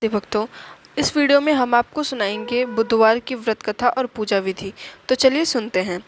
भक्तों, इस वीडियो में हम आपको सुनाएंगे बुधवार की व्रत कथा और पूजा विधि। तो चलिए सुनते हैं।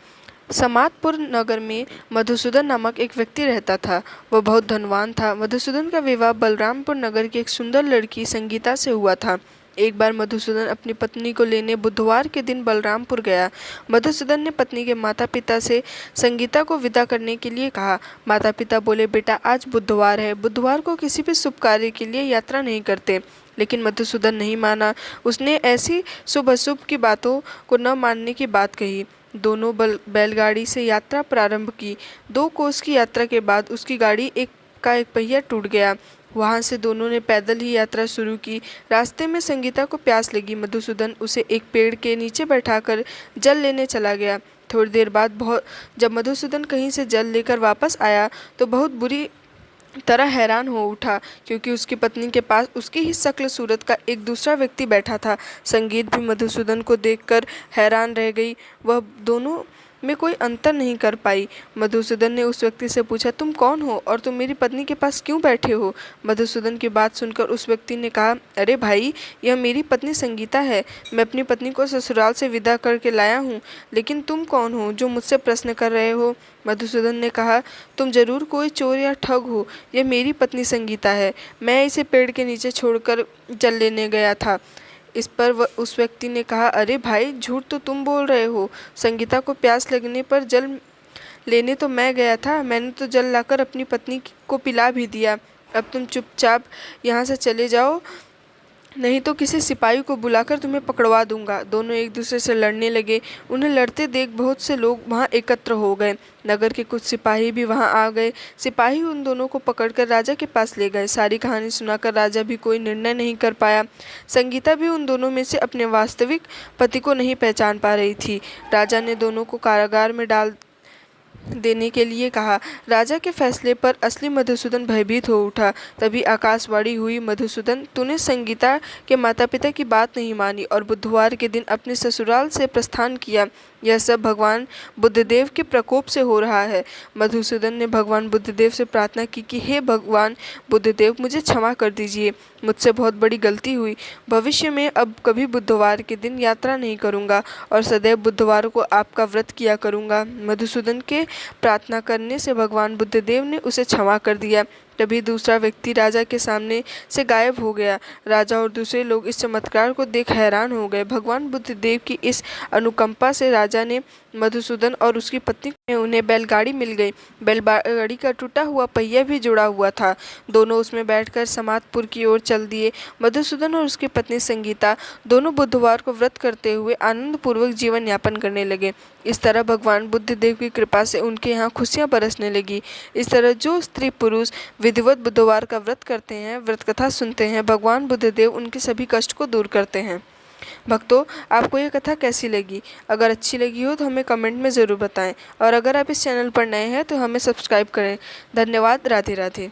समातपुर नगर में मधुसूदन नामक एक व्यक्ति रहता था। वह बहुत धनवान था। मधुसूदन का विवाह बलरामपुर नगर की एक सुंदर लड़की संगीता से हुआ था। एक बार मधुसूदन अपनी पत्नी को लेने बुधवार के दिन बलरामपुर गया। मधुसूदन ने पत्नी के माता पिता से संगीता को विदा करने के लिए कहा। माता पिता बोले, बेटा आज बुधवार है, बुधवार को किसी भी शुभ कार्य के लिए यात्रा नहीं करते। लेकिन मधुसूदन नहीं माना। उसने ऐसी शुभ अशुभ की बातों को न मानने की बात कही। दोनों बैलगाड़ी से यात्रा प्रारंभ की। 2 कोस की यात्रा के बाद उसकी गाड़ी एक पहिया टूट गया। वहां से दोनों ने पैदल ही यात्रा शुरू की। रास्ते में संगीता को प्यास लगी। मधुसूदन उसे एक पेड़ के नीचे बैठाकर जल लेने चला गया। थोड़ी देर बाद जब मधुसूदन कहीं से जल लेकर वापस आया तो बहुत बुरी तरह हैरान हो उठा, क्योंकि उसकी पत्नी के पास उसकी ही शक्ल सूरत का एक दूसरा व्यक्ति बैठा था। संगीत भी मधुसूदन को देखकर हैरान रह गई। वह दोनों में कोई अंतर नहीं कर पाई। मधुसूदन ने उस व्यक्ति से पूछा, तुम कौन हो और तुम मेरी पत्नी के पास क्यों बैठे हो? मधुसूदन की बात सुनकर उस व्यक्ति ने कहा, अरे भाई, यह मेरी पत्नी संगीता है। मैं अपनी पत्नी को ससुराल से विदा करके लाया हूँ। लेकिन तुम कौन हो जो मुझसे प्रश्न कर रहे हो? मधुसूदन ने कहा, तुम जरूर कोई चोर या ठग हो। यह मेरी पत्नी संगीता है। मैं इसे पेड़ के नीचे छोड़कर जल लेने गया था। इस पर उस व्यक्ति ने कहा, अरे भाई, झूठ तो तुम बोल रहे हो। संगीता को प्यास लगने पर जल लेने तो मैं गया था। मैंने तो जल लाकर अपनी पत्नी को पिला भी दिया। अब तुम चुपचाप यहाँ से चले जाओ, नहीं तो किसी सिपाही को बुलाकर तुम्हें पकड़वा दूंगा। दोनों एक दूसरे से लड़ने लगे। उन्हें लड़ते देख बहुत से लोग वहां एकत्र हो गए। नगर के कुछ सिपाही भी वहां आ गए। सिपाही उन दोनों को पकड़कर राजा के पास ले गए। सारी कहानी सुनाकर राजा भी कोई निर्णय नहीं कर पाया। संगीता भी उन दोनों में से अपने वास्तविक पति को नहीं पहचान पा रही थी। राजा ने दोनों को कारागार में डाल देने के लिए कहा। राजा के फैसले पर असली मधुसूदन भयभीत हो उठा। तभी आकाशवाणी हुई, मधुसूदन, तूने संगीता के माता पिता की बात नहीं मानी और बुधवार के दिन अपने ससुराल से प्रस्थान किया। यह सब भगवान बुद्धदेव के प्रकोप से हो रहा है। मधुसूदन ने भगवान बुद्धदेव से प्रार्थना की कि हे भगवान बुद्धदेव, मुझे क्षमा कर दीजिए। मुझसे बहुत बड़ी गलती हुई। भविष्य में अब कभी बुधवार के दिन यात्रा नहीं करूंगा और सदैव बुधवार को आपका व्रत किया करूंगा। मधुसूदन के प्रार्थना करने से भगवान बुद्धदेव ने उसे क्षमा कर दिया। तभी दूसरा व्यक्ति राजा के सामने से गायब हो गया। राजा और दूसरे लोग इस चमत्कार को देख हैरान हो गए। भगवान बुद्धदेव की इस अनुकंपा से राजा ने मधुसूदन और उसकी पत्नी में उन्हें बैलगाड़ी मिल गई। बैलगाड़ी का टूटा हुआ पहिया भी जुड़ा हुआ था। दोनों उसमें बैठकर समातपुर की ओर चल दिए। मधुसूदन और उसकी पत्नी संगीता दोनों बुधवार को व्रत करते हुए आनंद पूर्वक जीवन यापन करने लगे। इस तरह भगवान बुद्धदेव की कृपा से उनके यहाँ खुशियाँ बरसने लगी। इस तरह जो स्त्री पुरुष विधिवत बुधवार का व्रत करते हैं, व्रत कथा सुनते हैं, भगवान बुद्धदेव उनके सभी कष्ट को दूर करते हैं। भक्तों, आपको ये कथा कैसी लगी? अगर अच्छी लगी हो तो हमें कमेंट में ज़रूर बताएं और अगर आप इस चैनल पर नए हैं तो हमें सब्सक्राइब करें। धन्यवाद। राधे राधे।